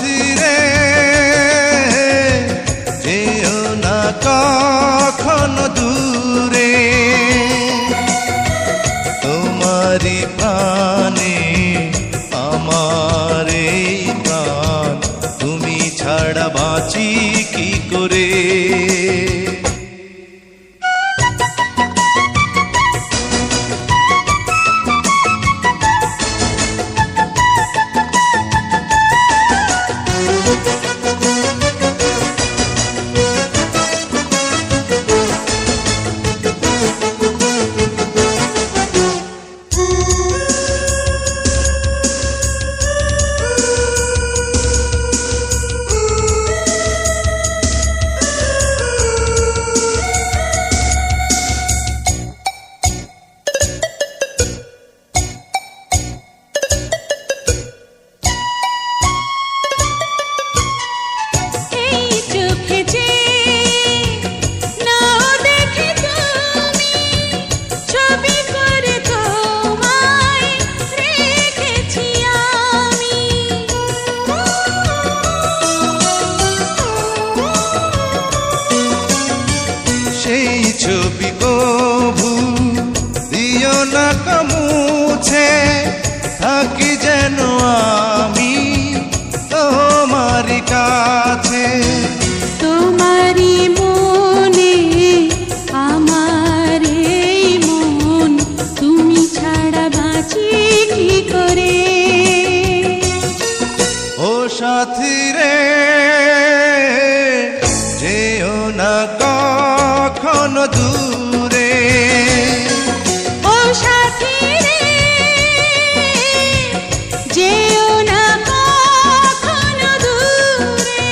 সাথী রে যেও না কখনো দূরে, তোমারি প্রাণে আমার এই প্রাণ, তুমি ছাড়া বাঁচি কি করে। সেই ছবি কভু দিও না মুছে, থাকি যেন আমি তোমারি কাছে। তোমারি মনে আমার এই মন, তুমি ছাড়া বাঁচি কি করে। ও সাথী রে যেও না কখনো দূরে, ও সাথী রে যেও না কখনো দূরে।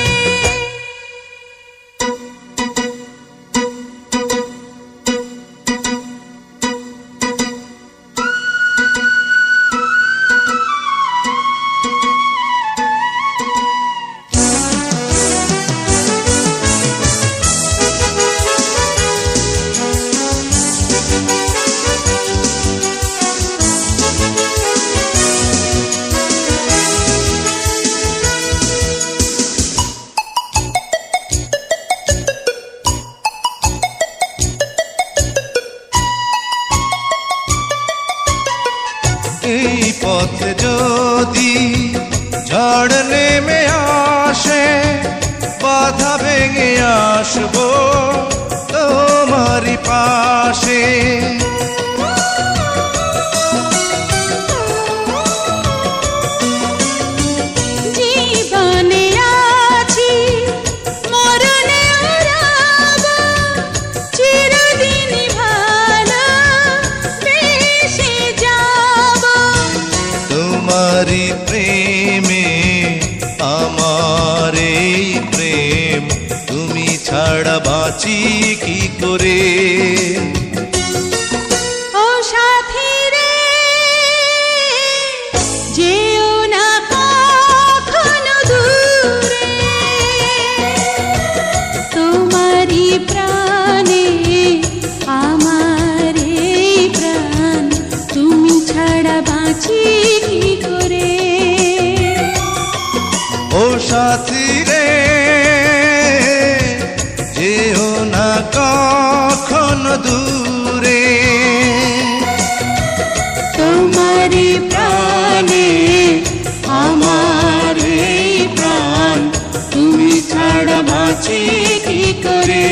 এই পথে যদি ঝড় নেমে আসে, বাধা ভেঙে আসবো তোমারি পাশে। জীবনে আছি মরণে রব, চিরদিন ভালো বেশে যাব। তোমারি প্রেমে আমার এই প্রেম, তুমি ছাড়া বাঁচি কি করে। ও সাথী রে যেও না কখনো দূরে, তোমারি প্রাণে আমার এই প্রাণ, তুমি ছাড়া বাঁচি কি করে। ও সাথী রে যেও না কখনো দূরে, তোমারি প্রাণে আমার এই প্রাণ, তুমি ছাড়া বাঁচি কি করে।